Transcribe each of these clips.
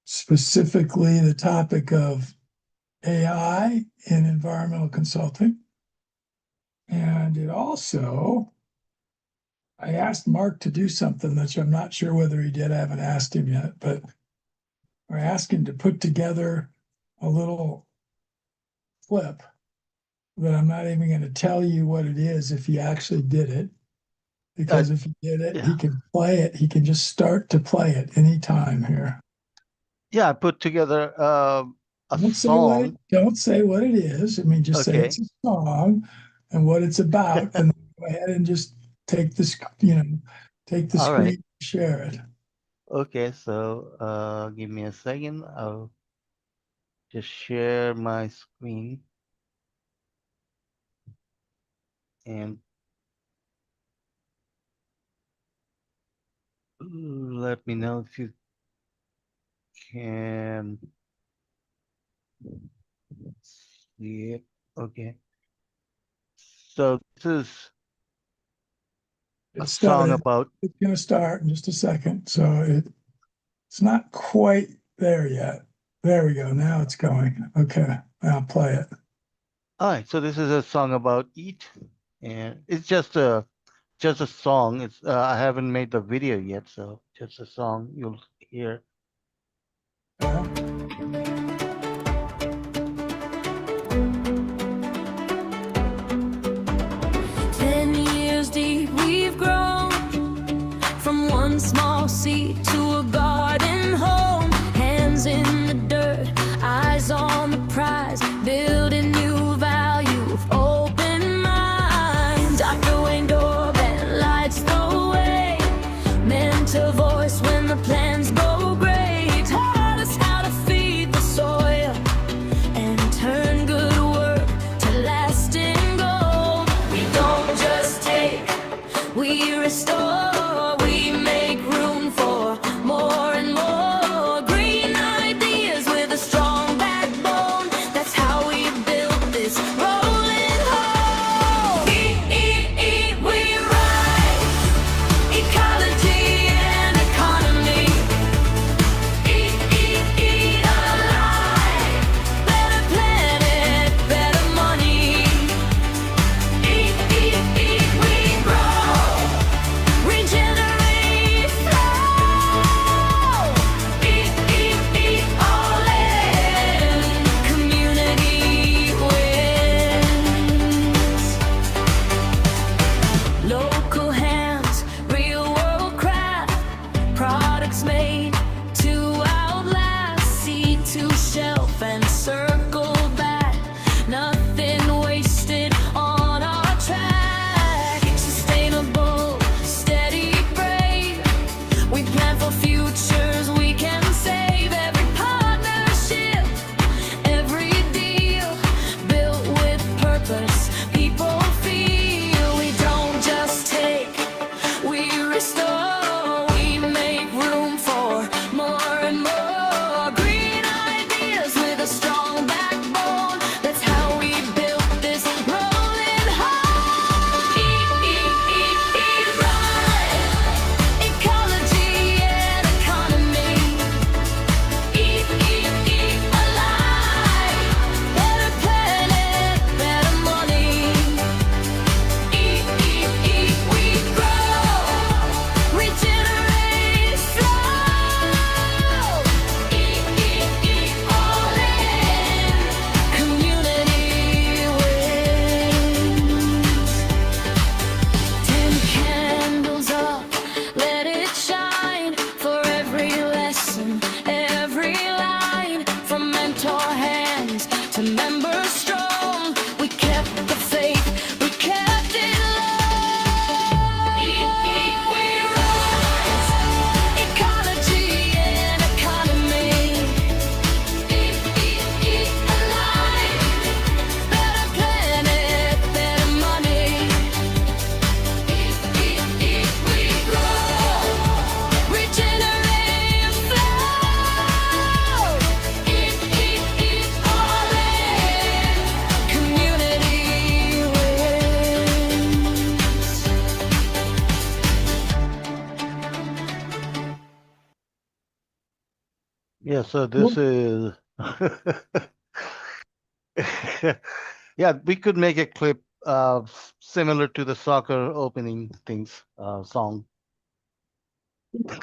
specifically the topic of AI in environmental consulting. And it also, I asked Mark to do something that I'm not sure whether he did. I haven't asked him yet, but I asked him to put together a little clip that I'm not even going to tell you what it is if he actually did it. Because if he did it, he can play it. He can just start to play it anytime here. Yeah, I put together a Don't song. Don't say what it is. I mean, just say it's a song and what it's about, and go ahead and just take this, take the All screen, right. share it. Okay, so give me a second. I'll just share my screen and let me know if you can see it. Okay. So this is a It song started. about. It's going to start in just a second. So it's not quite there yet. There we go. Now it's going. Okay. I'll play it. All right. So this is a song about eat, and it's just a song. It's I haven't made the video yet, so just a song you'll hear. Small seed to a garden home, hands in the dirt, eyes on the prize, building new value of open mind. Dr. Wayne Doorbell lights the way, mentor voice when the plans go great, taught us how to feed the soil and turn good work to lasting gold. We don't just take, we restore. We make room for more and more green ideas. Yeah, so this is yeah, we could make a clip similar to the soccer opening things song.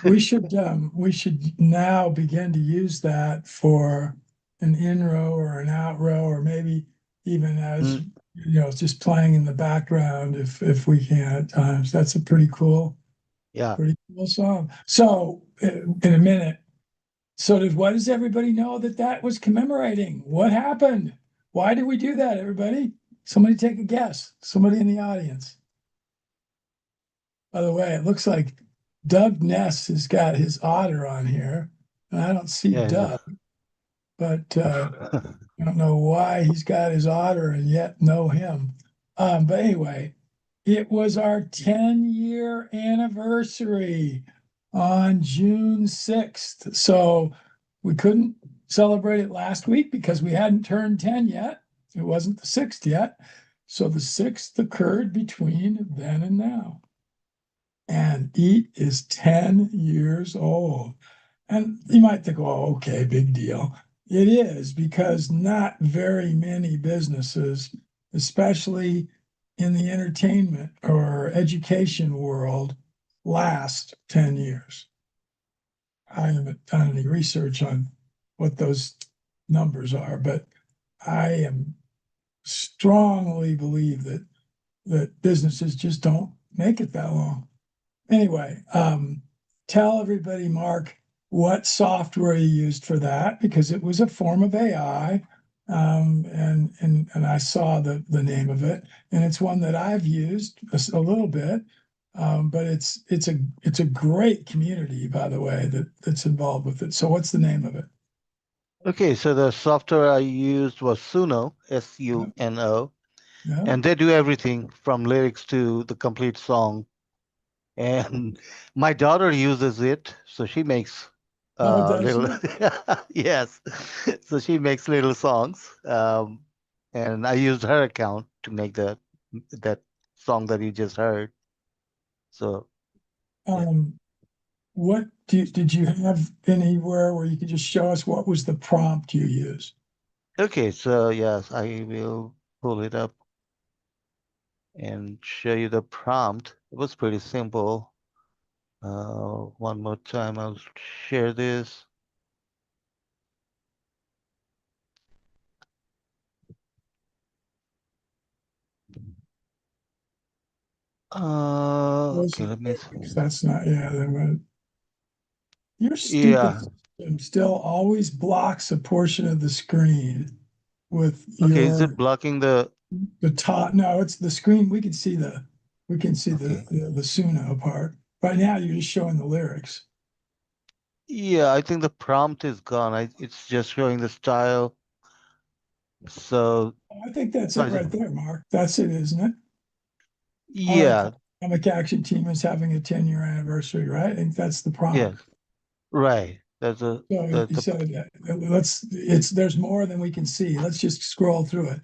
We should now begin to use that for an in row or an out row, or maybe even as, just playing in the background if we can at times. That's a pretty cool Yeah. song. So in a minute, what does everybody know that was commemorating? What happened? Why did we do that, everybody? Somebody take a guess. Somebody in the audience. By the way, it looks like Doug Ness has got his otter on here, and I don't see Yeah, Doug, but I don't know why he's got his otter and yet know him. But anyway, it was our 10-year anniversary on June 6th. So we couldn't celebrate it last week because we hadn't turned 10 yet. It wasn't the 6th yet. So the 6th occurred between then and now. And EAT is 10 years old. And you might think, oh, okay, big deal. It is, because not very many businesses, especially in the entertainment or education world, last 10 years. I haven't done any research on what those numbers are, but I strongly believe that businesses just don't make it that long. Anyway, tell everybody, Mark, what software you used for that, because it was a form of AI. And I saw the name of it, and it's one that I've used a little bit. But it's a great community, by the way, that's involved with it. So what's the name of it? Okay, so the software I used was Suno, Suno, Yeah. and they do everything from lyrics to the complete song. And my daughter uses it, so she makes does little she? yes, so she makes little songs. And I used her account to make that song that you just heard. So What did you have anywhere where you could just show us what was the prompt you used? okay, so yes, I will pull it up and show you the prompt. It was pretty simple. One more time, I'll share this. Okay, let me. That's not, your stupid Yeah. system still always blocks a portion of the screen with Okay, is it blocking the top? No, it's the screen. We can see the Okay. the Suno part. Right now, you're just showing the lyrics. Yeah, I think the prompt is gone. It's just showing the style. So I think that's I it just- right there, Mark. That's it, isn't it? yeah, Comic Action Team is having a 10-year anniversary, right? I think that's the prompt. yes, right. There's a So the, you the said there's more than we can see. Let's just scroll through it.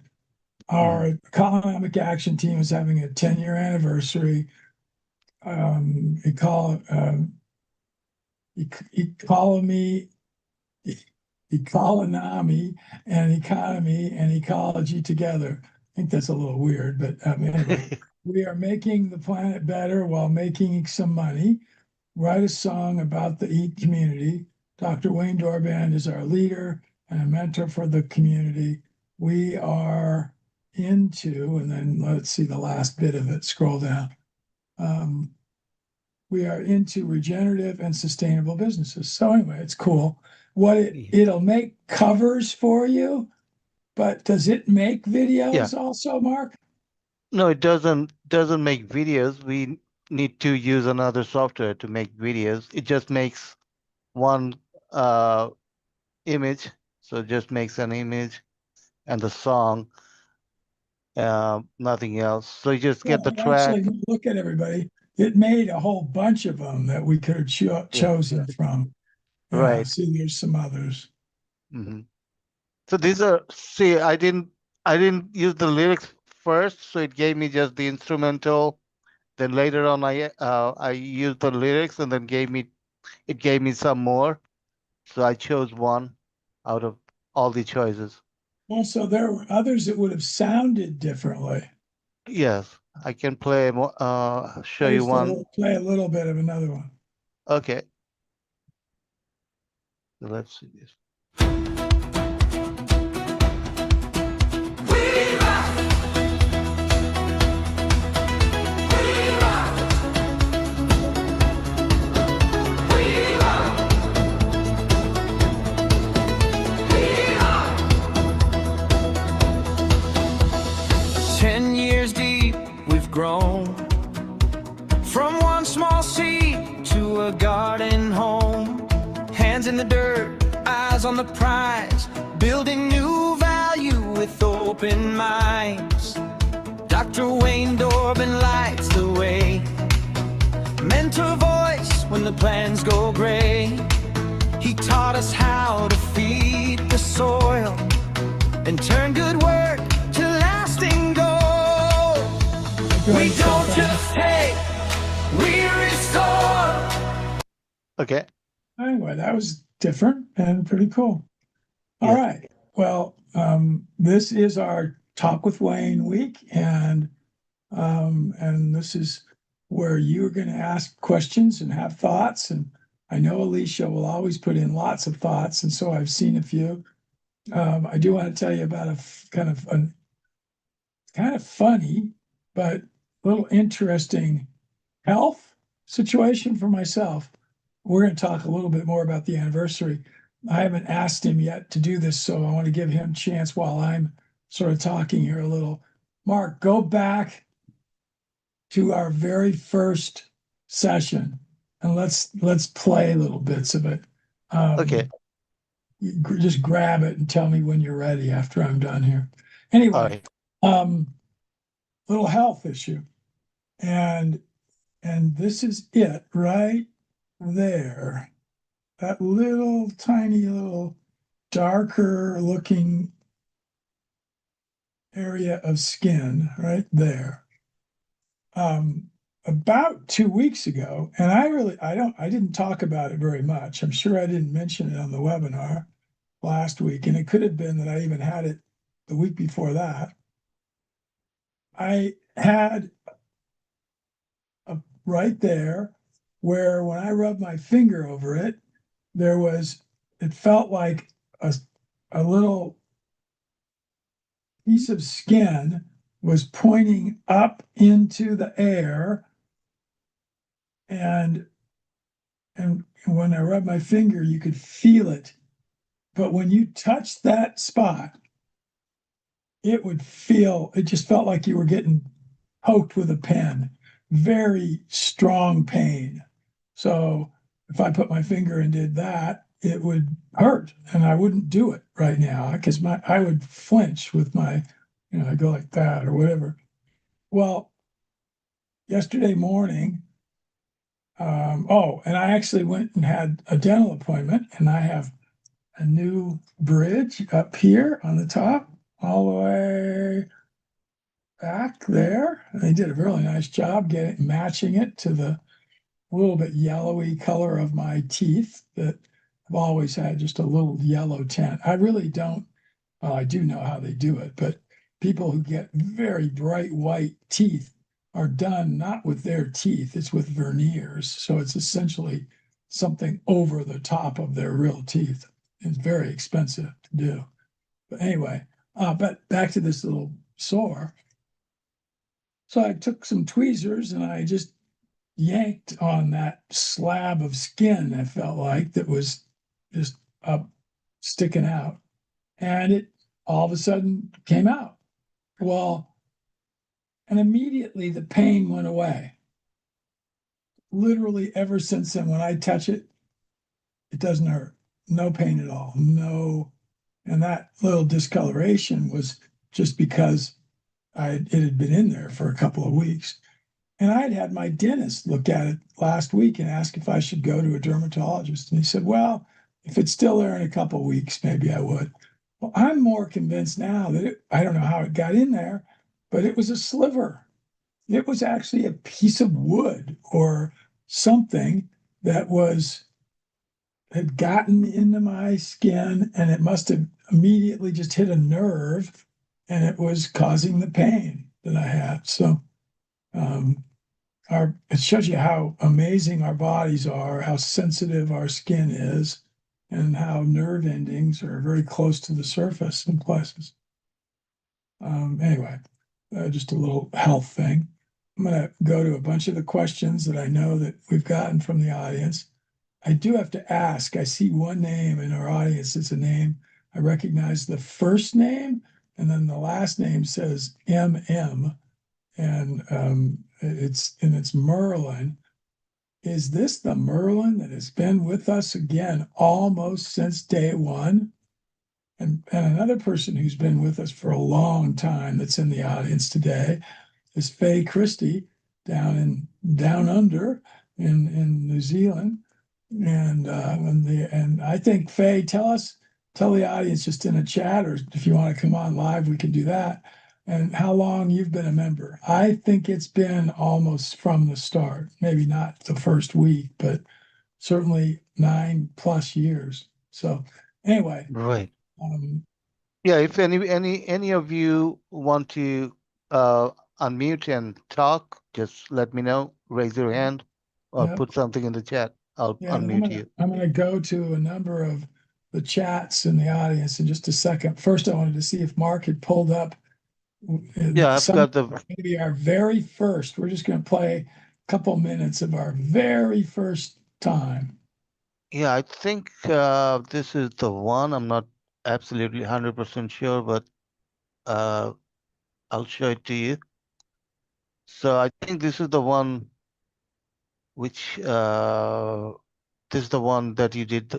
Our Comic Action Team is having a 10-year anniversary. Economy and economy and ecology together. I think that's a little weird, but anyway, we are making the planet better while making some money. Write a song about the EAT community. Dr. Wayne Dorband is our leader and a mentor for the community. We are into, and then let's see the last bit of it, scroll down. We are into regenerative and sustainable businesses. So anyway, it's cool. It'll make covers for you, but does it make videos also, Mark? No, it doesn't make videos. We need to use another software to make videos. It just makes one image. So it just makes an image and the song, nothing else. So you just get the track. Actually, look at everybody. It made a whole bunch of them that we could have chosen from. Right. See, there's some others. So these are, see, I didn't use the lyrics first, so it gave me just the instrumental. Then later on, I used the lyrics, and then it gave me some more. So I chose one out of all the choices. Well, so there were others that would have sounded differently. Yes, I can play more, show I you used to one. play a little bit of another one. Okay. So let's see this. Grown from one small seed to a garden home. Hands in the dirt, eyes on the prize, building new value with open minds. Dr. Wayne Dorbin lights the way, mentor voice when the plans go gray. He taught us how to feed the soil and turn good work to lasting gold. We don't just take, we restore. Okay. Anyway, that was different and pretty cool. All Yeah. right. Well, this is our Talk with Wayne week, and this is where you're going to ask questions and have thoughts. And I know Alicia will always put in lots of thoughts, and so I've seen a few. I do want to tell you about a kind of funny, but a little interesting health situation for myself. We're going to talk a little bit more about the anniversary. I haven't asked him yet to do this, so I want to give him a chance while I'm sort of talking here a little. Mark, go back to our very first session and let's play little bits of it. Okay. Just grab it and tell me when you're ready after I'm done here. Anyway, All right. Little health issue. And this is it right there. That little tiny little darker looking area of skin right there. About 2 weeks ago, and I didn't talk about it very much. I'm sure I didn't mention it on the webinar last week, and it could have been that I even had it the week before that. I had right there where when I rubbed my finger over it, it felt like a little piece of skin was pointing up into the air. And when I rubbed my finger, you could feel it. But when you touched that spot, it just felt like you were getting poked with a pen. Very strong pain. So if I put my finger and did that, it would hurt, and I wouldn't do it right now because I would flinch with my, I go like that or whatever. Well, yesterday morning, and I actually went and had a dental appointment, and I have a new bridge up here on the top, all the way back there. And they did a really nice job matching it to the little bit yellowy color of my teeth that I've always had just a little yellow tint. I really don't, well, I do know how they do it, but people who get very bright white teeth are done not with their teeth, it's with veneers. So it's essentially something over the top of their real teeth. It's very expensive to do. But anyway, but back to this little sore. So I took some tweezers and I just yanked on that slab of skin, I felt like, that was just up sticking out. And it all of a sudden came out. Well, and immediately the pain went away. Literally ever since then, when I touch it, it doesn't hurt. No pain at all. No. And that little discoloration was just because it had been in there for a couple of weeks. And I'd had my dentist look at it last week and ask if I should go to a dermatologist. And he said, well, if it's still there in a couple of weeks, maybe I would. Well, I'm more convinced now that I don't know how it got in there, but it was a sliver. It was actually a piece of wood or something that was had gotten into my skin, and it must have immediately just hit a nerve, and it was causing the pain that I had. So it shows you how amazing our bodies are, how sensitive our skin is, and how nerve endings are very close to the surface in places. Anyway, just a little health thing. I'm going to go to a bunch of the questions that I know that we've gotten from the audience. I do have to ask, I see one name in our audience. It's a name. I recognize the first name, and then the last name says MM, and it's Merlin. Is this the Merlin that has been with us again almost since day one? And another person who's been with us for a long time that's in the audience today is Faye Christie down under in New Zealand. And I think, Faye, tell the audience just in a chat, or if you want to come on live, we can do that. And how long you've been a member. I think it's been almost from the start, maybe not the first week, but certainly 9+ years. So anyway, Right. um, Yeah, if any of you want to unmute and talk, just let me know. Raise your hand or yeah, put something in the chat. I'll yeah, and unmute you. I'm gonna go to a number of the chats in the audience in just a second. First, I wanted to see if Mark had pulled up Yeah, I've got the maybe our very first. We're just gonna play a couple minutes of our very first time. Yeah, I think this is the one. I'm not absolutely 100% sure, but I'll show it to you. So I think this is the one which this is the one that you did.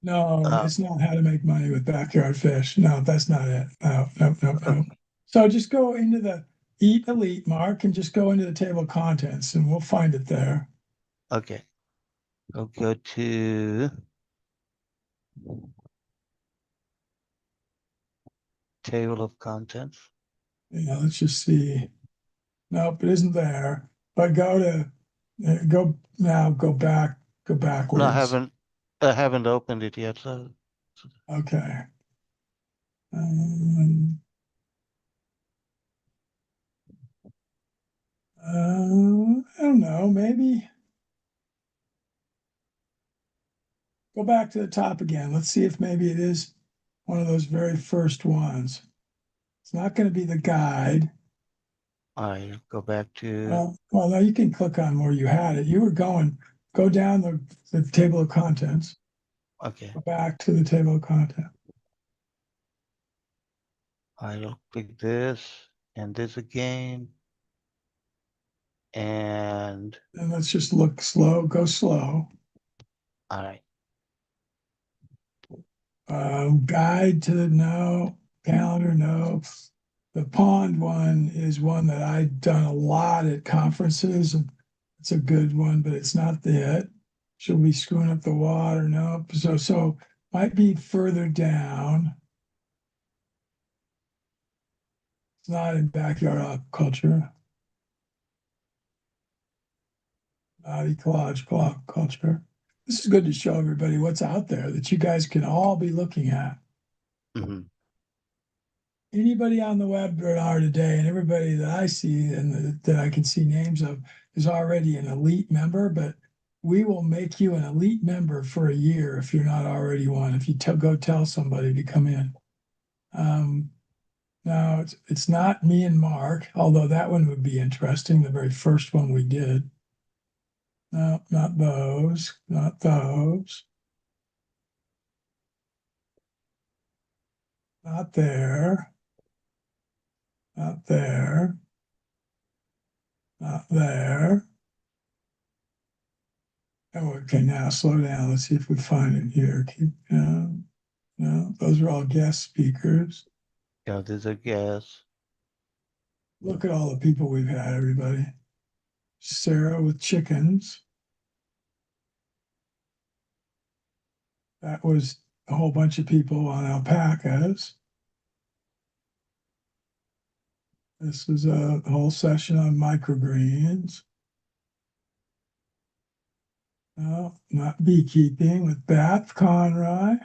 No, it's not how to make money with backyard fish. No, that's not it. No. So just go into the Eat Elite, Mark, and just go into the table of contents, and we'll find it there. Okay. I'll go to table of contents. Yeah, let's just see. Nope, it isn't there. But go backwards. No, I haven't opened it yet. So Okay. I don't know, maybe go back to the top again. Let's see if maybe it is one of those very first ones. It's not going to be the guide. I go back to Well, no, you can click on where you had it. You were go down the table of contents, okay. go back to the table of contents. I'll pick this and this again. And And let's just look slow, go slow. all right. Guide to no, calendar, no. The pond one is one that I've done a lot at conferences. It's a good one, but it's not it. She'll be screwing up the water. No, so might be further down. It's not in backyard aquaculture. Not ecological aquaculture. This is good to show everybody what's out there that you guys can all be looking at. Mm-hmm. Anybody on the webinar today, and everybody that I see and that I can see names of, is already an elite member, but we will make you an elite member for a year if you're not already one, if you go tell somebody to come in. Now, it's not me and Mark, although that one would be interesting, the very first one we did. No, not those, not those. Not there. Not there. Not there. Oh, okay, now slow down. Let's see if we find it here. No, those are all guest speakers. Yeah, there's a guess. Look at all the people we've had, everybody. Sarah with chickens. That was a whole bunch of people on alpacas. This was a whole session on microgreens. No, not beekeeping with Beth Conroy.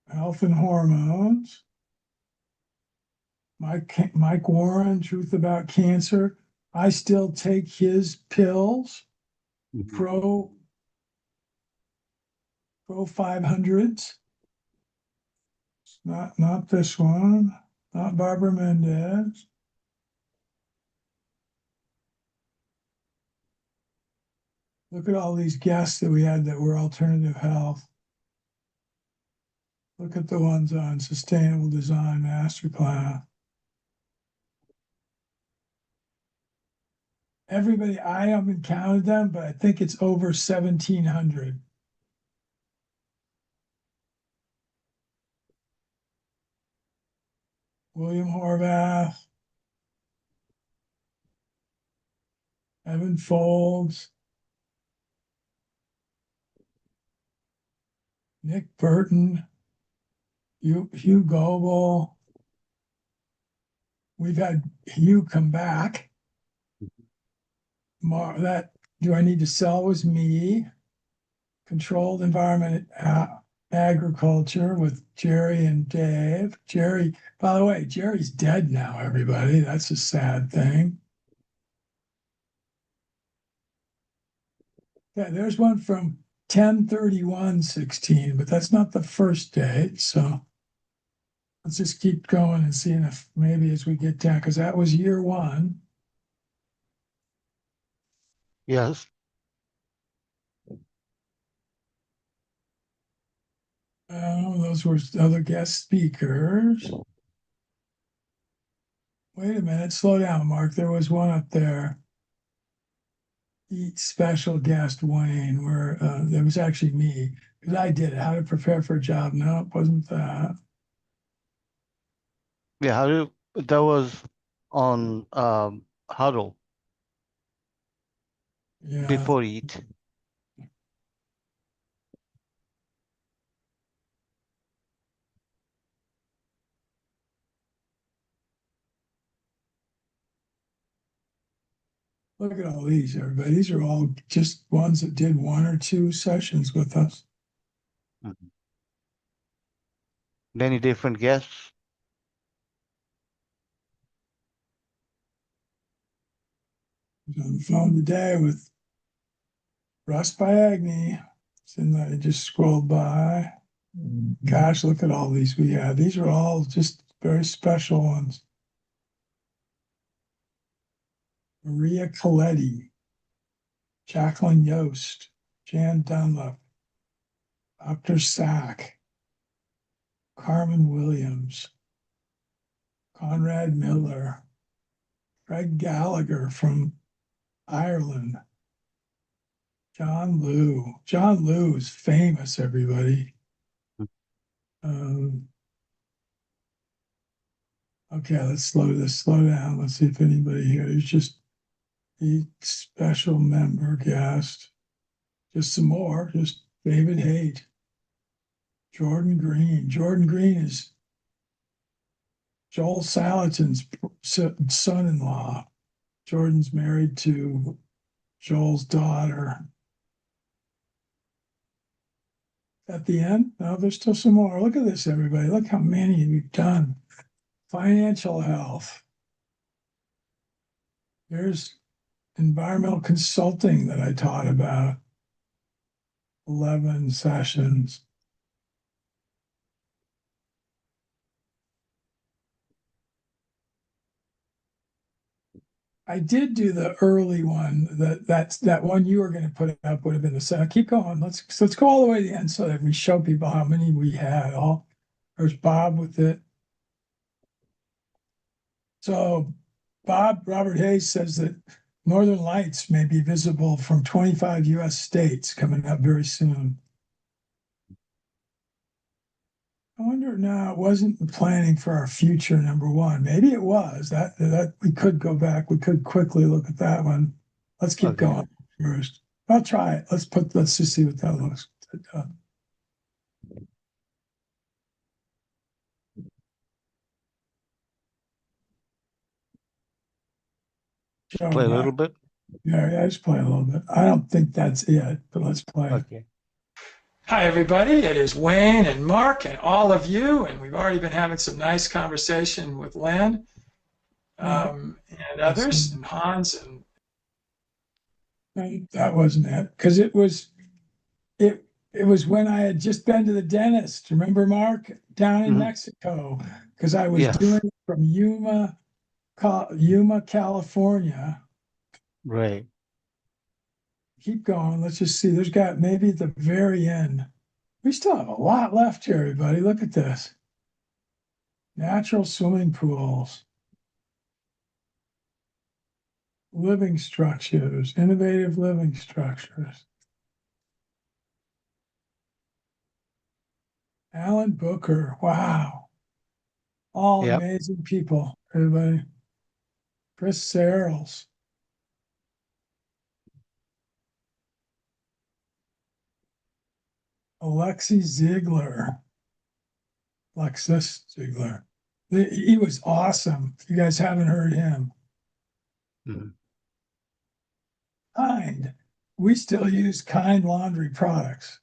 Health and hormones. Mike Warren, truth about cancer. I still take his pills, pro 500s. Not this one, not Barbara Mendez. Look at all these guests that we had that were alternative health. Look at the ones on Sustainable Design Master Plan. Everybody, I haven't counted them, but I think it's over 1,700. William Horvath, Evan Folds, Nick Burton, Hugh Goebel. We've had Hugh come back. Do I need to sell was me. Controlled environment agriculture with Jerry and Dave. Jerry, by the way, Jerry's dead now, everybody. That's a sad thing. Yeah, there's one from 10/31/16, but that's not the first date. So let's just keep going and seeing if maybe as we get down, because that was year one. Yes. Those were other guest speakers. Wait a minute, slow down, Mark. There was one up there. Eat special guest Wayne, where it was actually me, because I did it. How to prepare for a job. No, it wasn't that. Yeah, that was on Huddle Yeah. before Eat. Look at all these, everybody. These are all just ones that did one or two sessions with us. Many different guests. I was on the phone today with Russ Biagni. I just scrolled by. Gosh, look at all these we had. These are all just very special ones. Maria Coletti, Jacqueline Yost, Jan Dunlop, Dr. Sack, Carmen Williams, Conrad Miller, Craig Gallagher from Ireland, John Liu. John Liu is famous, everybody. Okay, let's slow down. Let's see if anybody here is just a special member guest. Just some more, just David Haight. Jordan Green. Jordan Green is Joel Salatin's son-in-law. Jordan's married to Joel's daughter. At the end? No, there's still some more. Look at this, everybody. Look how many we've done. Financial health. There's environmental consulting that I taught about. 11 sessions. I did do the early one. That one you were going to put up would have been the second. Keep going. Let's go all the way to the end so that we show people how many we had. There's Bob with it. So Robert Hayes says that Northern Lights may be visible from 25 US states coming up very soon. I wonder now, it wasn't planning for our future number one. Maybe it was. That we could go back. We could quickly look at that one. Let's keep Okay. going first. I'll try it. Let's just see what that looks like. Play a little bit. Yeah, let's play a little bit. I don't think that's it, but let's play. Okay. Hi, everybody. It is Wayne and Mark and all of you, and we've already been having some nice conversation with Len and others, and Hans, and that wasn't it, because it was when I had just been to the dentist. Remember, Mark, down in Mhm. Mexico, because I was Yes. doing it from Yuma, California. Right. Keep going. Let's just see. There's got maybe at the very end. We still have a lot left here, everybody. Look at this. Natural swimming pools, living structures, innovative living structures. Alan Booker. Wow. All Yep. amazing people, everybody. Chris Searles. Alexi Ziegler. Alexis Ziegler. He was awesome. If you guys haven't heard him. Mhm. Kind. We still use Kind laundry products.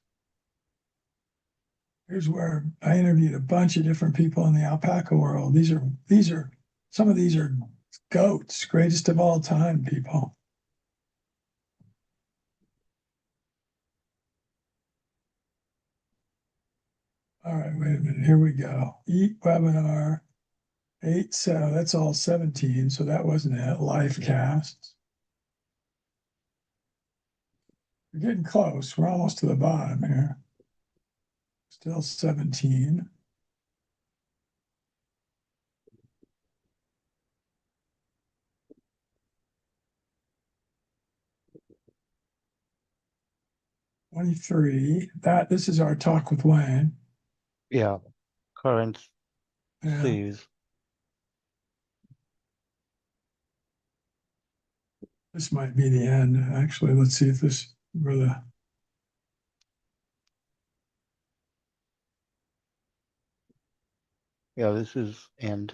Here's where I interviewed a bunch of different people in the alpaca world. These are some of these are goats, greatest of all time people. All right, wait a minute. Here we go. Eat webinar 8, so that's all 17. So that wasn't it. Live casts. We're getting close. We're almost to the bottom here. Still 17. This is our talk with Wayne. Yeah. Current Yeah. series. This might be the end. Actually, let's see if this really. Yeah, this is end.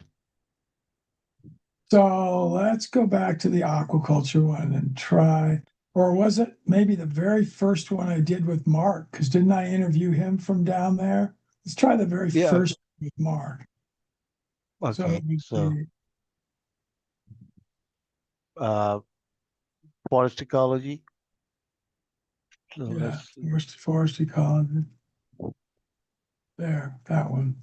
So let's go back to the aquaculture one and try, or was it maybe the very first one I did with Mark? Because didn't I interview him from down there? Let's try the very Yeah. first with Mark. Okay. So, the- forest ecology. So yeah, let's see. forest ecology. There, that one.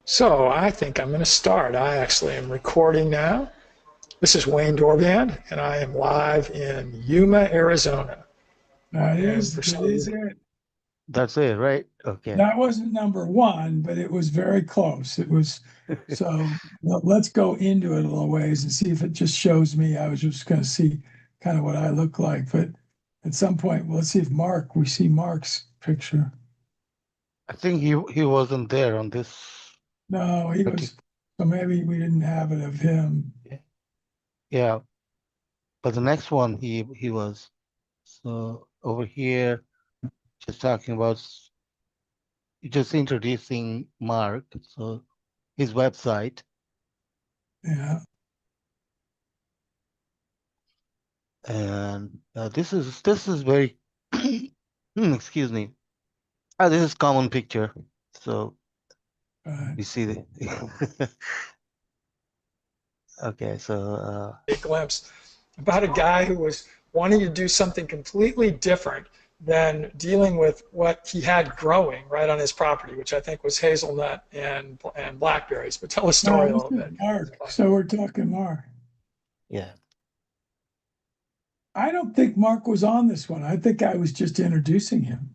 So I think I'm going to start. I actually am recording now. This is Wayne Dorband, and I am live in Yuma, Arizona. That is it. That's it, right? Okay. That wasn't number one, but it was very close. It was, so let's go into it a little ways and see if it just shows me. I was just going to see kind of what I look like, but at some point, let's see if we see Mark's picture. I think he wasn't there on this. No, he was, so maybe we didn't have it of him. Yeah. But the next one he was. So over here, just talking about, just introducing Mark. So his website. Yeah. And this is very excuse me. This is common picture. So you see the okay, so A glimpse about a guy who was wanting to do something completely different than dealing with what he had growing right on his property, which I think was hazelnut and blackberries. But tell a story a little bit. Mark. So we're talking Mark. yeah. I don't think Mark was on this one. I think I was just introducing him.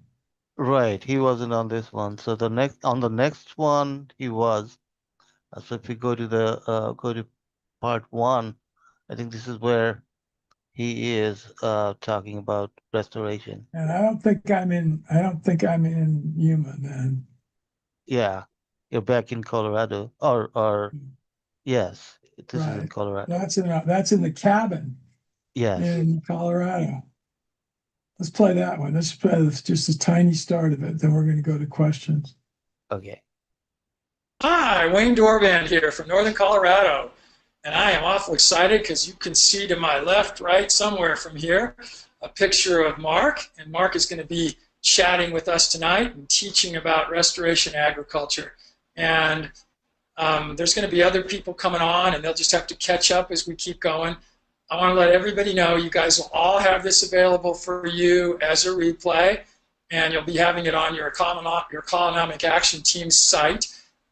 Right, he wasn't on this one. So the next one he was. So if we go to the go to part 1, I think this is where he is talking about restoration. And I don't think I'm in Yuma then. Yeah, you're back in Colorado, or yes, this is in Right. Colorado. That's in the cabin Yes. in Colorado. Let's play that one. Let's play just a tiny start of it. Then we're going to go to questions. Okay. Hi, Wayne Dorvan here from Northern Colorado. And I am awful excited because you can see to my left, right, somewhere from here, a picture of Mark. And Mark is going to be chatting with us tonight and teaching about restoration agriculture. And there's going to be other people coming on, and they'll just have to catch up as we keep going. I want to let everybody know you guys will all have this available for you as a replay, and you'll be having it on your Economic Action Team's site.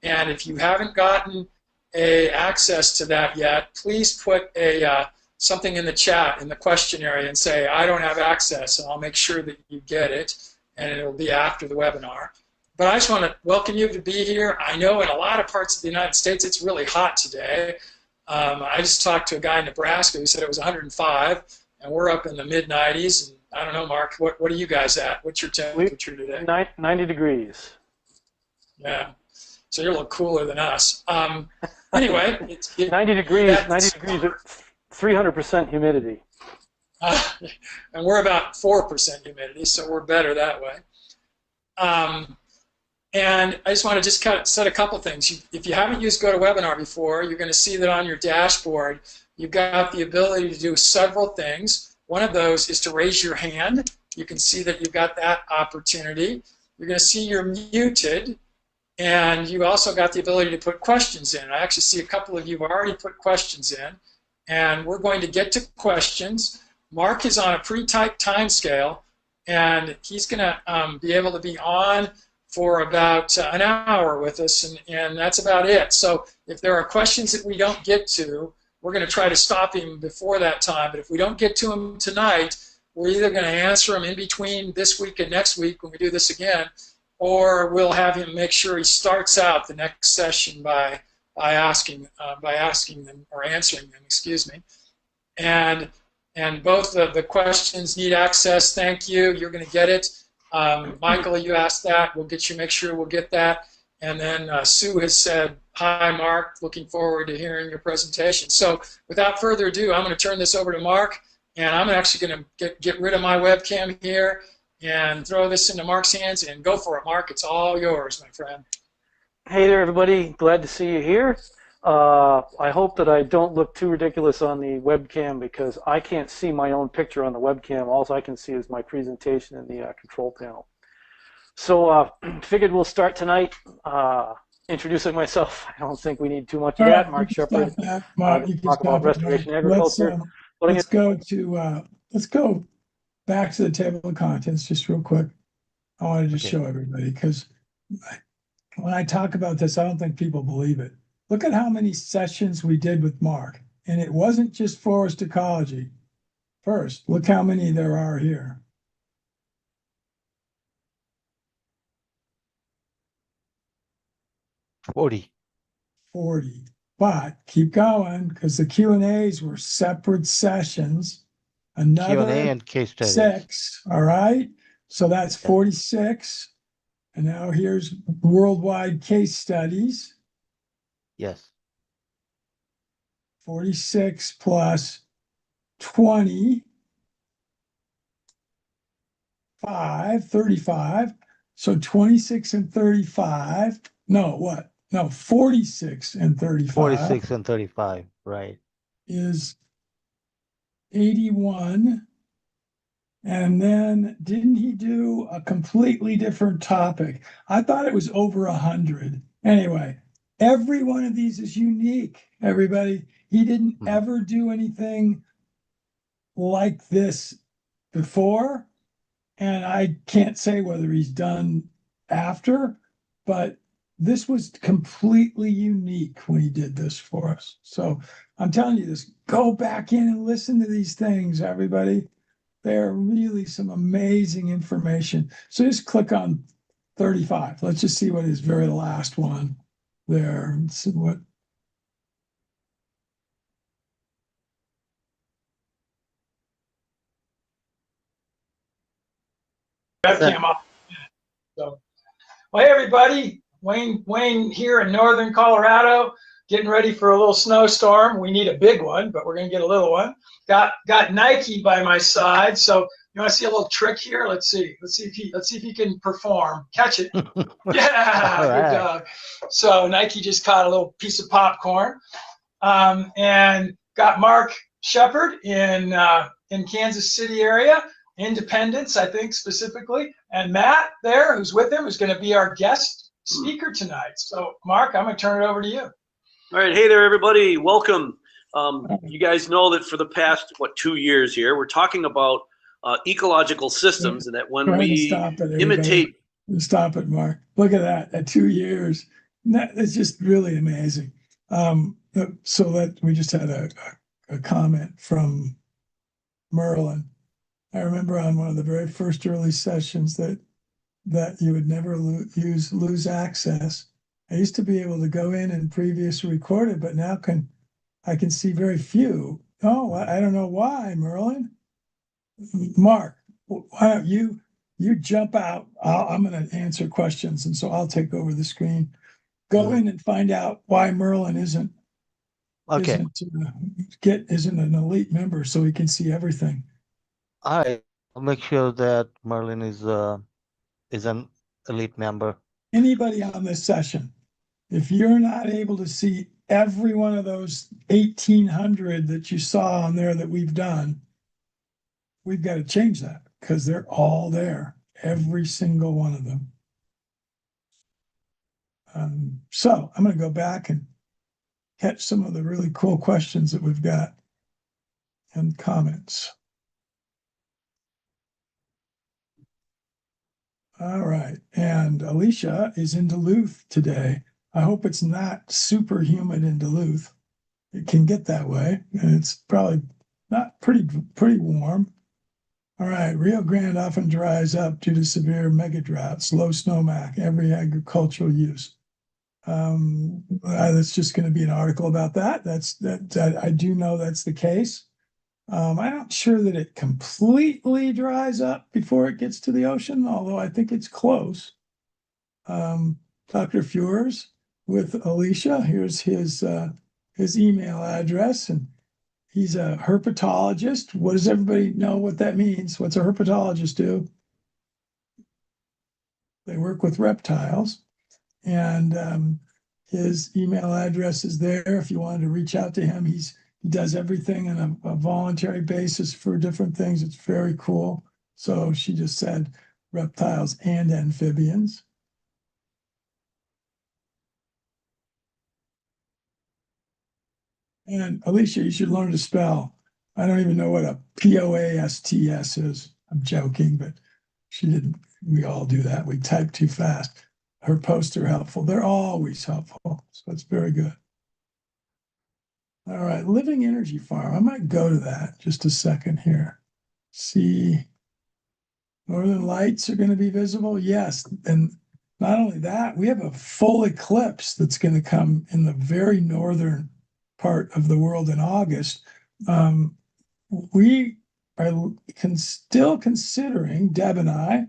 And if you haven't gotten access to that yet, please put something in the chat in the question area and say, I don't have access, and I'll make sure that you get it, and it'll be after the webinar. But I just want to welcome you to be here. I know in a lot of parts of the United States it's really hot today. I just talked to a guy in Nebraska who said it was 105, and we're up in the mid-90s. And I don't know, Mark, what are you guys at? What's your temperature today? 90 degrees. Yeah, so you're a little cooler than us. Anyway, 90 degrees at 300% humidity. And we're about 4% humidity, so we're better that way. And I just want to just kind of set a couple things. If you haven't used GoToWebinar before, you're going to see that on your dashboard, you've got the ability to do several things. One of those is to raise your hand. You can see that you've got that opportunity. You're going to see you're muted, and you also got the ability to put questions in. I actually see a couple of you have already put questions in, and we're going to get to questions. Mark is on a pre-typed time scale, and he's going to be able to be on for about an hour with us, and that's about it. So if there are questions that we don't get to, we're going to try to stop him before that time. But if we don't get to him tonight, we're either going to answer them in between this week and next week when we do this again, or we'll have him make sure he starts out the next session by asking them or answering them, excuse me. And both of the questions need access. Thank you. You're going to get it. Michael, you asked that. We'll get you. Make sure we'll get that. And then Sue has said, "Hi, Mark. Looking forward to hearing your presentation." So, without further ado, I'm going to turn this over to Mark, and I'm actually going to get rid of my webcam here and throw this into Mark's hands and go for it, Mark. It's all yours, my friend. Hey there, everybody. Glad to see you here. I hope that I don't look too ridiculous on the webcam because I can't see my own picture on the webcam. All I can see is my presentation in the control panel. So figured we'll start tonight introducing myself. I don't think we need too much of that. Mark Shepard. Talk about restoration agriculture. Let's go back to the table of contents just real quick. I wanted to show everybody because when I talk about this, I don't think people believe it. Look at how many sessions we did with Mark. And it wasn't just forest ecology. First, look how many there are here. 40. But keep going because the Q&As were separate sessions. Another Q&A and case studies. 6, all right? So that's 46. And now here's worldwide case studies. Yes. 46 plus 20, 35. So 26 and 35. No, what? No, 46 and 35. 46 and 35, right. Is 81. And then didn't he do a completely different topic? I thought it was over 100. Anyway, every one of these is unique, everybody. He didn't ever do anything like this before. And I can't say whether he's done after, but this was completely unique when he did this for us. So I'm telling you this, go back in and listen to these things, everybody. They're really some amazing information. So just click on 35. Let's just see what his very last one there. Let's see what. That came up. So, well, hey everybody, Wayne here in Northern Colorado. getting ready for a little snowstorm. We need a big one, but we're gonna get a little one. Got Nike by my side. So you want to see a little trick here? Let's see if he can perform. Catch it. Yeah, All good right. dog. So Nike just caught a little piece of popcorn, and got Mark Shepard in Kansas City area, Independence, I think specifically, and Matt there, who's with him, is going to be our guest speaker tonight. So Mark, I'm going to turn it over to you. All right, hey there, everybody. Welcome. You guys know that for the past 2 years here, we're talking about ecological systems, and that when we imitate. Stop it, Mark. Look at that. At 2 years, it's just really amazing. So that we just had a comment from Merlin. I remember on one of the very first early sessions that you would never lose access. I used to be able to go in and previous recorded, but now I can see very few. Oh, I don't know why, Merlin. Mark, why don't you jump out? I'm going to answer questions, and so I'll take over the screen. Go in and find out why Merlin isn't Okay. isn't an elite member, so he can see everything. All right. I'll make sure that Merlin is an elite member. Anybody on this session, if you're not able to see every one of those 1,800 that you saw on there that we've done, we've got to change that because they're all there, every single one of them. So I'm going to go back and catch some of the really cool questions that we've got and comments. All right, and Alicia is in Duluth today. I hope it's not super humid in Duluth. It can get that way, and it's probably not pretty warm. All right, Rio Grande often dries up due to severe mega droughts, low snowpack, every agricultural use. That's just going to be an article about that. I do know that's the case. I'm not sure that it completely dries up before it gets to the ocean, although I think it's close. Dr. Fures with Alicia, here's his email address, and he's a herpetologist. What does everybody know what that means? What's a herpetologist do? They work with reptiles, and his email address is there if you wanted to reach out to him. He does everything on a voluntary basis for different things. It's very cool. So she just said reptiles and amphibians. And Alicia, you should learn to spell. I don't even know what a POASTS is. I'm joking, but she didn't. We all do that. We type too fast. Her posts are helpful. They're always helpful. So it's very good. All right, Living Energy Farm. I might go to that just a second here. See, Northern Lights are going to be visible. Yes, and not only that, we have a full eclipse that's going to come in the very northern part of the world in August. We are still considering, Deb and I,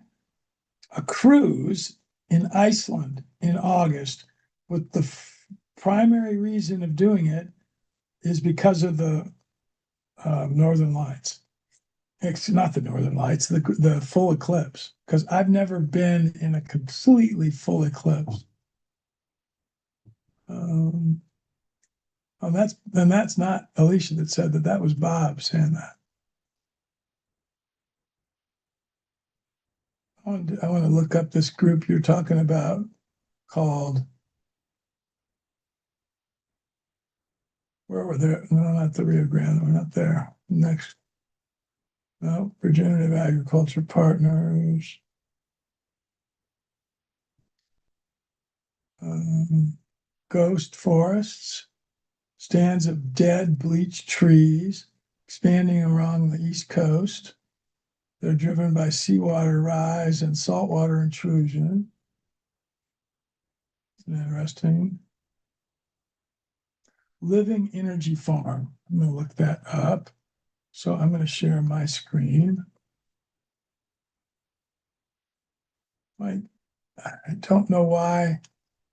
a cruise in Iceland in August, with the primary reason of doing it is because of the Northern Lights. It's not the Northern Lights, the full eclipse, because I've never been in a completely full eclipse. That's not Alicia that said that. That was Bob saying that. I want to look up this group you're talking about called. Where were there? No, not the Rio Grande. We're not there. Next. No, Regenerative Agriculture Partners. Ghost forests. Stands of dead bleached trees expanding along the East Coast. They're driven by seawater rise and saltwater intrusion. Interesting. Living Energy Farm. I'm going to look that up. So I'm going to share my screen. I don't know why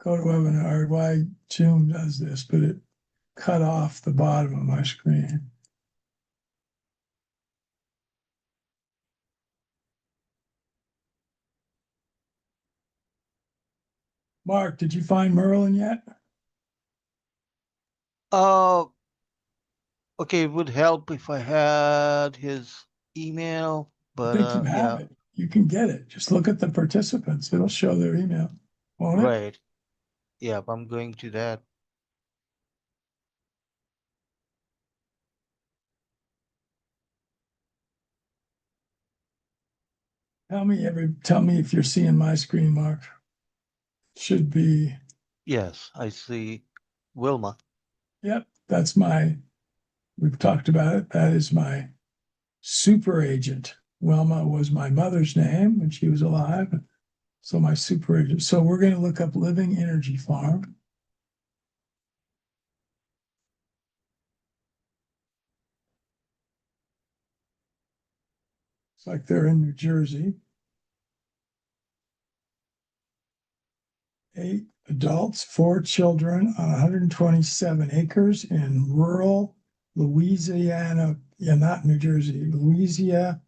go to webinar, why Zoom does this, but it cut off the bottom of my screen. Mark, did you find Merlin yet? Okay, it would help if I had his email, I but think you have yeah, it. You can get it. Just look at the participants. It'll show their email. Won't it? right. Yeah, I'm going to that. Tell me if you're seeing my screen, Mark. Should be, Yes, I see Wilma. yep, we've talked about it. That is my super agent. Wilma was my mother's name when she was alive. So my super agent. So we're going to look up Living Energy Farm. It's like they're in New Jersey. 8 adults, 4 children on 127 acres in rural Louisiana. Yeah, not New Jersey, Louisiana.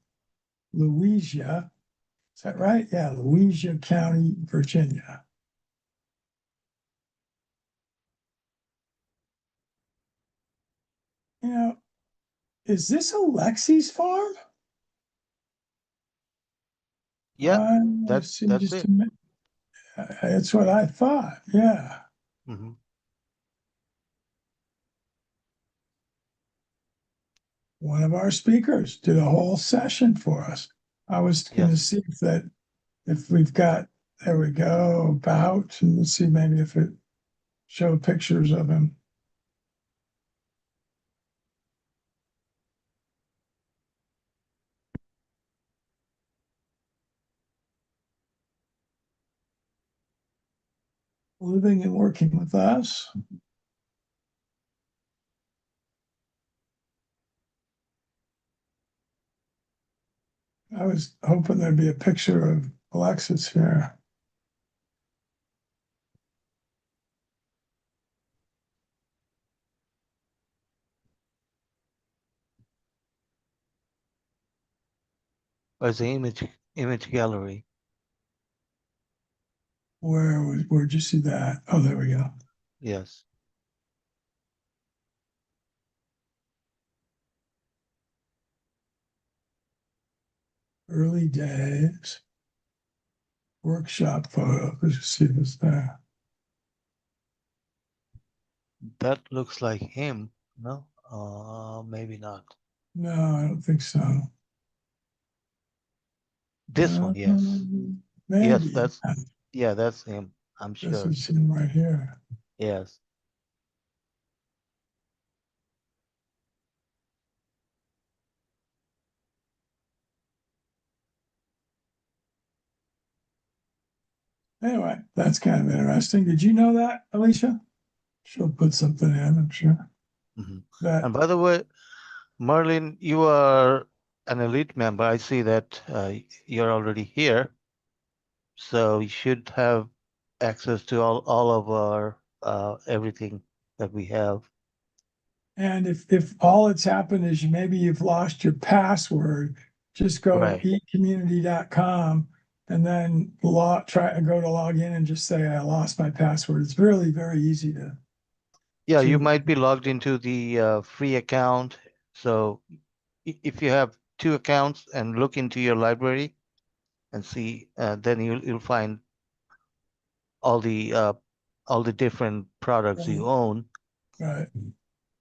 Is that right? Yeah, Louisiana County, Virginia. You know, is this Alexi's farm? Yeah, Let's see, that's just it. a minute. That's what I thought. Yeah. Mhm. One of our speakers did a whole session for us. I was going to Yes. see if we've got, there we go, about, and let's see maybe if it showed pictures of him. Living and working with us. I was hoping there'd be a picture of Alexis here. Where's the image gallery? Where'd you see that? Oh, there we go. Yes. Early days. Workshop photo. Let's just see this there. That looks like him. No? Maybe not. No, I don't think so. This one, yes. Maybe. Yes, that's him. I'm This sure. is him right here. Yes. Anyway, that's kind of interesting. Did you know that, Alicia? She'll put something in, I'm sure. Mhm. That And by the way, Merlin, you are an elite member. I see that you're already here. So you should have access to all of our everything that we have. and if all that's happened is maybe you've lost your password, just go Right. to eatcommunity.com and then try to go to log in and just say I lost my password. It's really very easy to. Yeah, you to- might be logged into the free account. So if you have 2 accounts and look into your library and see, then you'll find all the different products you own. Right.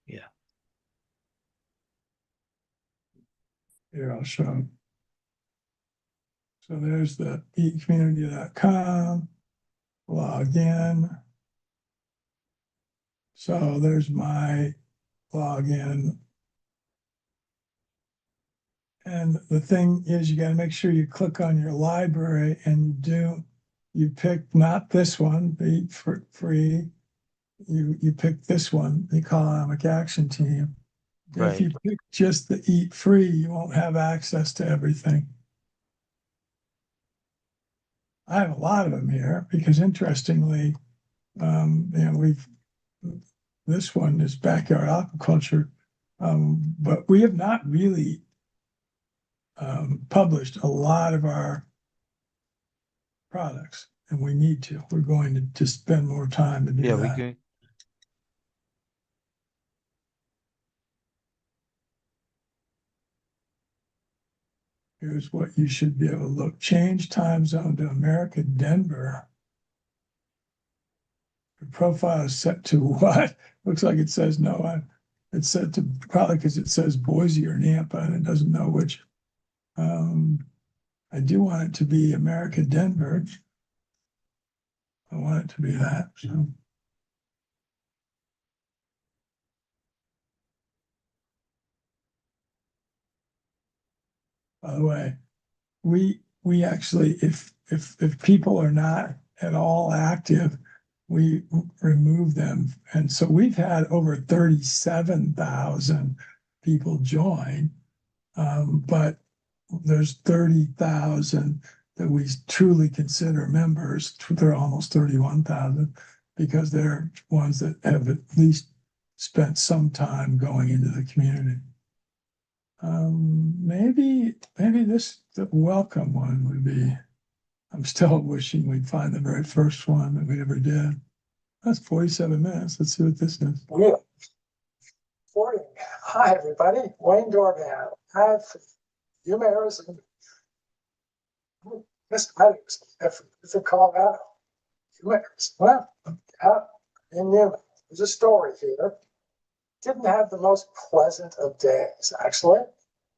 Yeah. Here, I'll show. So there's the eatcommunity.com, log in. So there's my login. And the thing is, you got to make sure you click on your library and you pick not this one, the Eat Free. You pick this one, the Economic Action Team. Right. If you pick just the Eat Free, you won't have access to everything. I have a lot of them here because interestingly, And this one is backyard aquaculture, but we have not really published a lot of our products, and we need to. We're going to spend more time to do Yeah, we that. can. Here's what you should be able to look. Change time zone to America, Denver. The profile is set to what? Looks like it says no. It's set to probably because it says Boise or Nampa and it doesn't know which. I do want it to be America, Denver. I want it to be that. So. By the way, we actually, if people are not at all active, we remove them. And so we've had over 37,000 people join, but there's 30,000 that we truly consider members. They're almost 31,000 because they're ones that have at least spent some time going into the community. Maybe the welcome one would be. I'm still wishing we'd find the very first one that we ever did. That's 47 minutes. Let's see what this is. Really? 40. Hi, everybody. Wayne Dorban. I have Yuma, Arizona. Miss Items from Colorado. Yuma, Arizona. Out in Yuma. There's a story here. Didn't have the most pleasant of days, actually.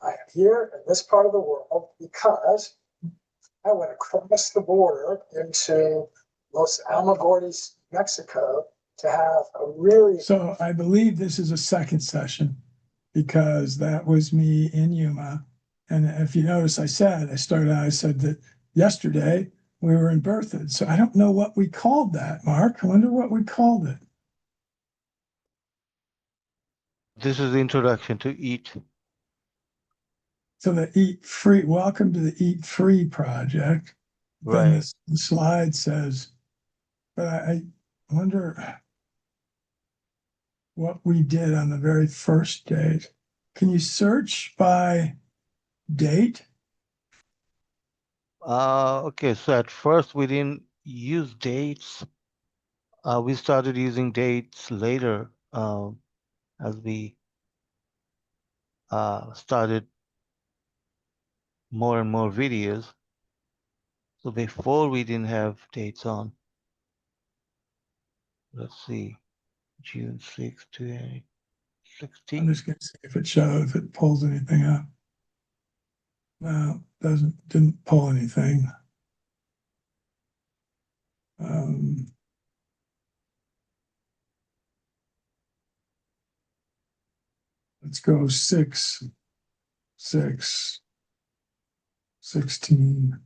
I am here in this part of the world because I went across the border into Los Almagordes, Mexico, to have a really. So I believe this is a second session because that was me in Yuma. And if you notice, I said that yesterday we were in Berthoud. So I don't know what we called that, Mark. I wonder what we called it. This is the introduction to EAT. So the Eat Free, welcome to the Eat Free project. Right. Then the slide says, but I wonder what we did on the very first date. Can you search by date? Okay, so at first we didn't use dates. We started using dates later as we started more and more videos. So before we didn't have dates on. Let's see, June 6th to I'm 16th. just gonna see if it pulls anything up. No, didn't pull anything. Let's go 6/6/16.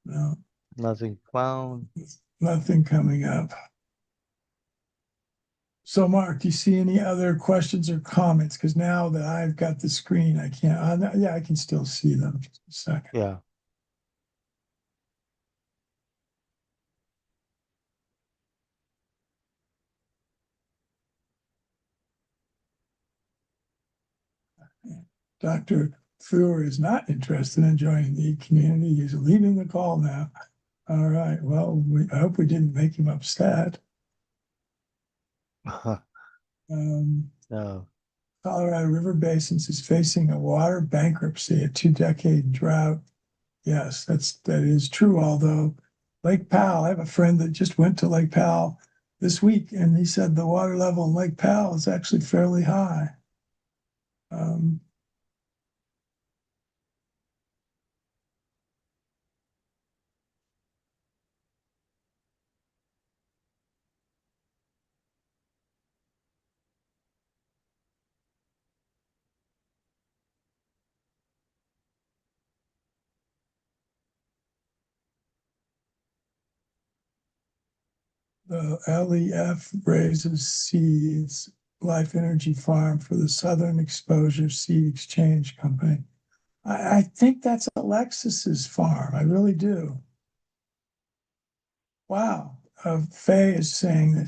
No, Nothing found. nothing coming up. So Mark, do you see any other questions or comments? Because now that I've got the screen, I can't, yeah, I can still see them. Just a second. Yeah. Dr. Fuhr is not interested in joining the community. He's leaving the call now. All right. Well, I hope we didn't make him upset. No. Colorado River Basins is facing a water bankruptcy, a 2-decade drought. Yes, that is true. Although Lake Powell, I have a friend that just went to Lake Powell this week, and he said the water level in Lake Powell is actually fairly high. The LEF raises seeds, Life Energy Farm for the Southern Exposure Seed Exchange Company. I think that's Alexis's farm. I really do. Wow. Faye is saying that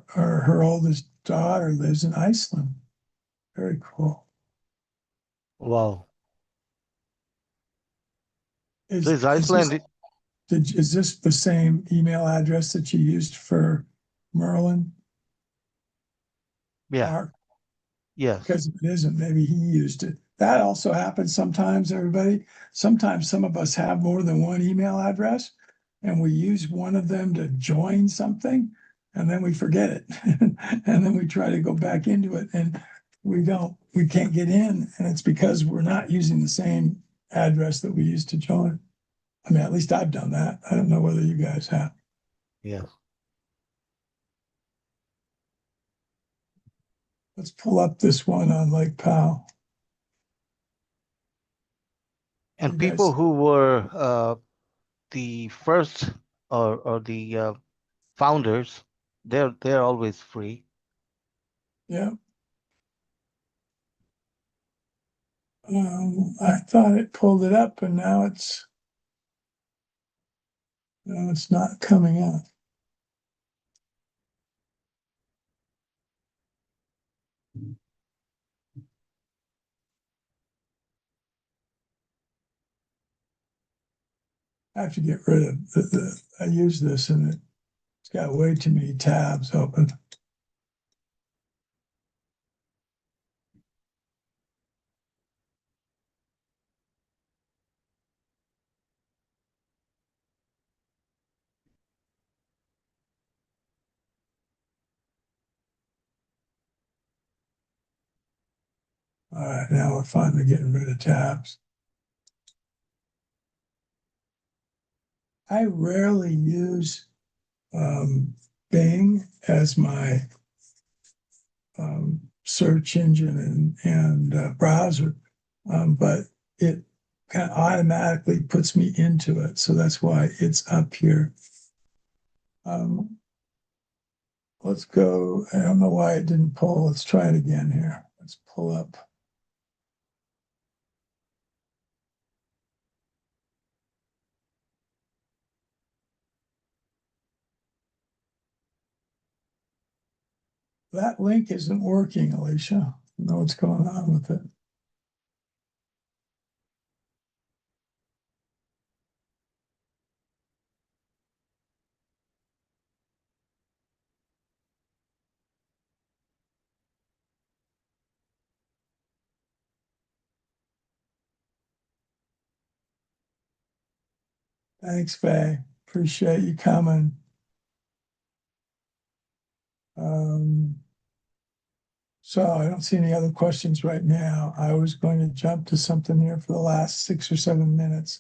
her oldest daughter lives in Iceland. Very cool. Wow. Is, So is Iceland? is this the same email address that you used for Merlin? Yeah. Mark? Yes. Because if it isn't, maybe he used it. That also happens sometimes, everybody. Sometimes some of us have more than one email address and we use one of them to join something and then we forget it. And then we try to go back into it and we can't get in. And it's because we're not using the same address that we used to join. I mean, at least I've done that. I don't know whether you guys have. Yes. Let's pull up this one on Lake Powell. And You people guys- who were the first or the founders, they're always free. Yeah. I thought it pulled it up and now it's not coming up. I have to get rid of I use this and it's got way too many tabs open. All right, now we're finally getting rid of tabs. I rarely use Bing as my search engine and browser, but it kind of automatically puts me into it. So that's why it's up here. Let's go. I don't know why it didn't pull. Let's try it again here. Let's pull up. That link isn't working, Alicia. I don't know what's going on with it. Thanks, Faye. Appreciate you coming. So I don't see any other questions right now. I was going to jump to something here for the last 6 or 7 minutes,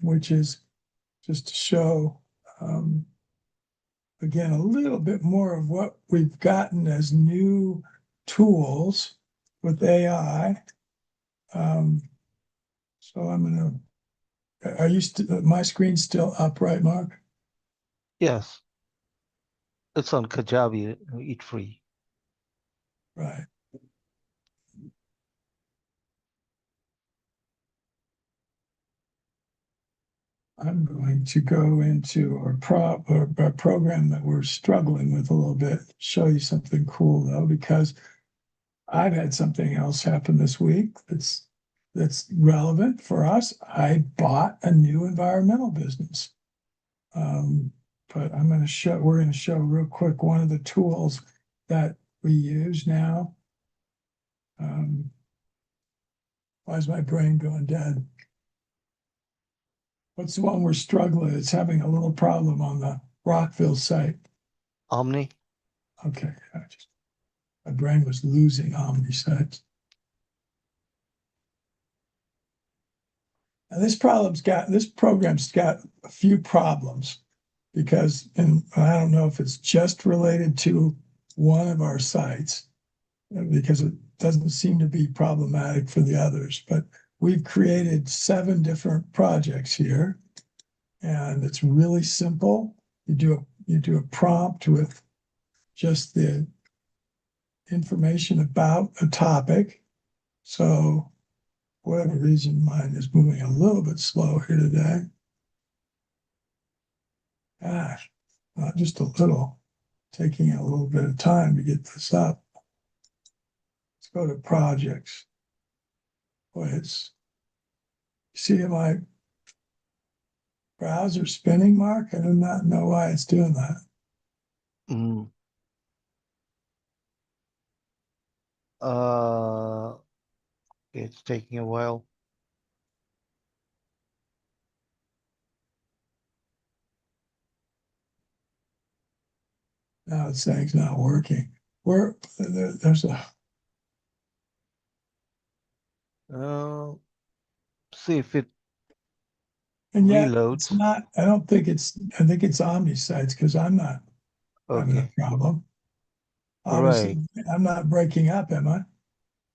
which is just to show, again, a little bit more of what we've gotten as new tools with AI. So I'm going to, are you my screen's still up, right, Mark? Yes. It's on Kajabi, Eat Free. Right. I'm going to go into our program that we're struggling with a little bit, show you something cool though, because I've had something else happen this week that's relevant for us. I bought a new environmental business. But we're going to show real quick one of the tools that we use now. Why is my brain going dead? What's the one we're struggling? It's having a little problem on the Rockville site. Omni. Okay, my brain was losing Omni sites. Now this program's got a few problems because, and I don't know if it's just related to one of our sites because it doesn't seem to be problematic for the others, but we've created 7 different projects here and it's really simple. You do a prompt with just the information about a topic So, for whatever reason, mine is moving a little bit slow here today. Gosh, not just a little, taking a little bit of time to get this up. Let's go to projects. Boy, see my browser spinning, Mark? I do not know why it's doing that. Mm. It's taking a while. Now it's saying it's not working. There's a See if it and yet reloads. it's not. I don't think it's. I think it's OmniSites because I'm not having a Okay. problem. Obviously, I'm not breaking up, am I?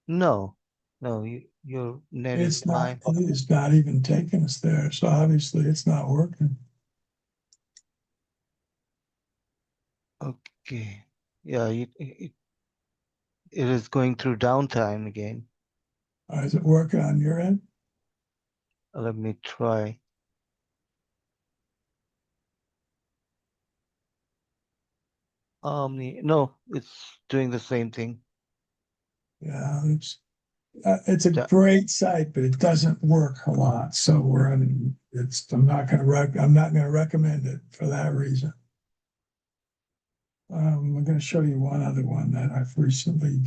No, your net is It's not. fine. It's not even taking us there. So obviously, it's not working. Okay. Yeah, it is going through downtime again. Is it working on your end? Let me try. No, it's doing the same thing. Yeah, it's a Da- great site, but it doesn't work a lot. So I'm not going to recommend it for that reason. I'm going to show you one other one that I've recently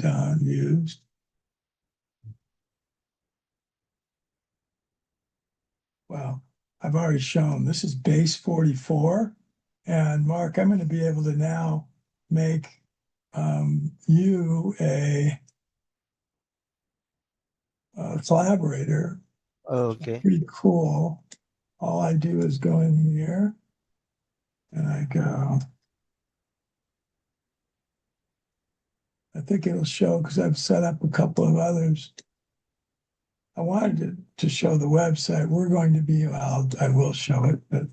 used. Well, I've already shown this is base 44. And Mark, I'm going to be able to now make you a collaborator. Okay. Pretty cool. All I do is go in here and I go. I think it'll show because I've set up a couple of others. I wanted to show the website. We're going to be, well, I will show it, but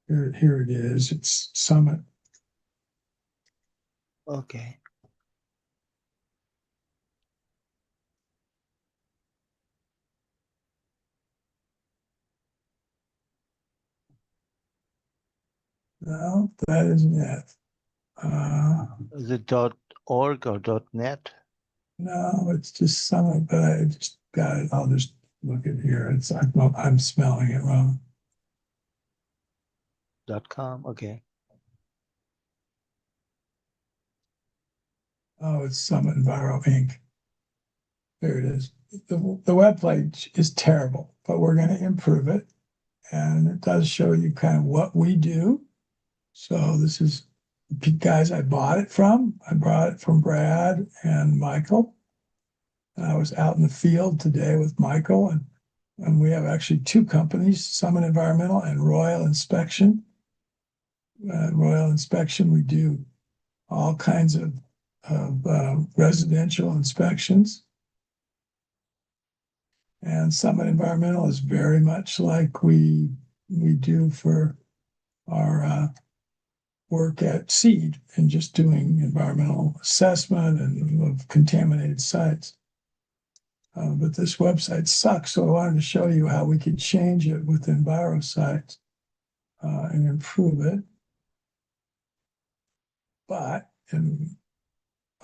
here it is. It's Summit. Okay. No, that isn't it. Is it .org or .net? No, it's just Summit, but I just got it. I'll just look at here. I'm smelling it wrong. .com. Okay. Oh, it's Summit Enviro Inc. There it is. The web page is terrible, but we're going to improve it. And it does show you kind of what we do. So this is the guys I bought it from. I bought it from Brad and Michael. And I was out in the field today with Michael, and we have actually two companies, Summit Environmental and Royal Inspection. Royal Inspection, we do all kinds of residential inspections. And Summit Environmental is very much like we do for our work at SEED and just doing environmental assessment and of contaminated sites. But this website sucks, so I wanted to show you how we could change it with EnviroSites and improve it. But in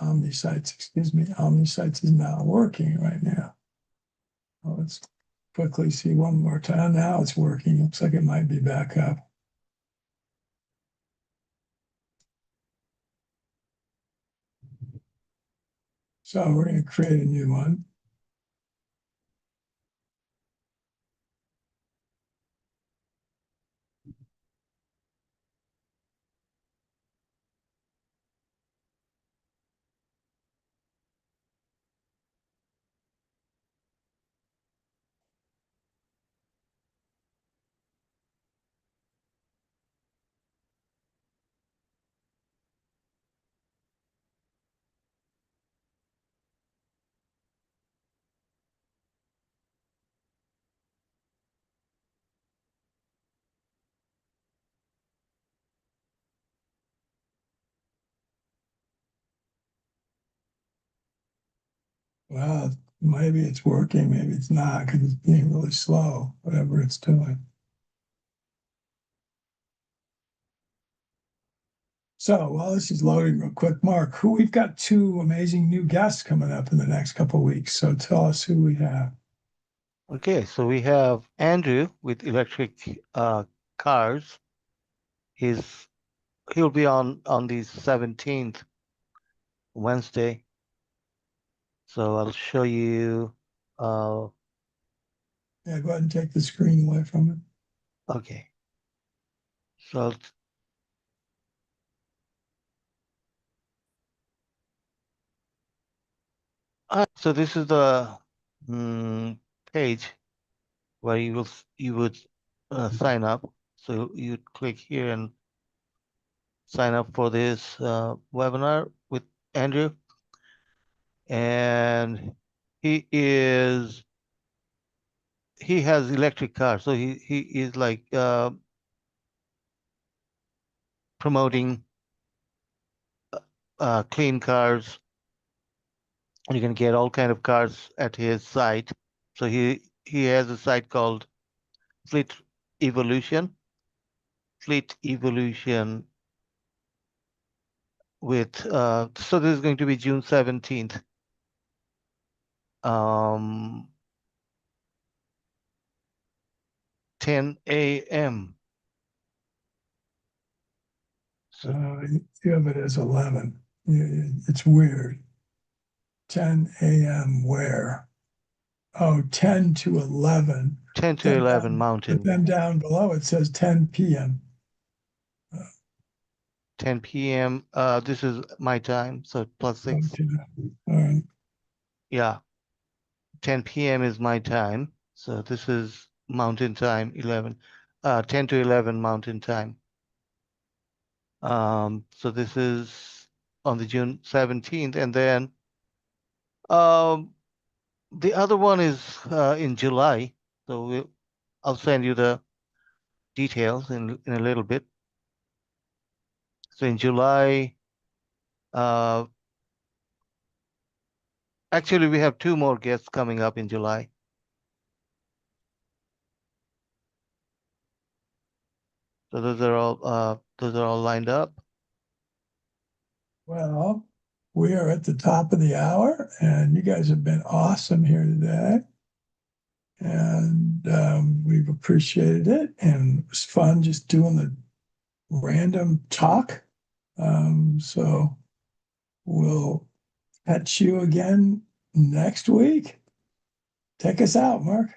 OmniSites is not working right now. Well, let's quickly see one more time. Now it's working. Looks like it might be back up. So we're going to create a new one. Wow, Maybe it's working, maybe it's not, because it's being really slow, whatever it's doing. So while this is loading real quick, Mark, we've got 2 amazing new guests coming up in the next couple of weeks. So tell us who we have. Okay, so we have Andrew with electric cars. He'll be on the 17th, Wednesday. So I'll show you. Yeah, go ahead and take the screen away from it. Okay. So so this is the page where you would sign up. So you click here and sign up for this webinar with Andrew. And he has electric cars, so he is like promoting clean cars. You can get all kind of cars at his site. So he has a site called Fleet Evolution with so this is going to be June 17th. 10 a.m. You have it as 11. It's weird. 10 a.m. where? Oh, 10 to 11. 10 to 11 Mountain. But then down below it says 10 p.m. 10 p.m. This is my time, so +6. Okay. All right. Yeah. 10 p.m. is my time. So this is Mountain Time, 10 to 11 Mountain Time. So this is on the June 17th. And then the other one is in July. So I'll send you the details in a little bit. So in July, actually we have 2 more guests coming up in July. So those are all lined up. Well, we are at the top of the hour, and you guys have been awesome here today. And we've appreciated it, and it was fun just doing the random talk. So we'll catch you again next week. Take us out, Mark.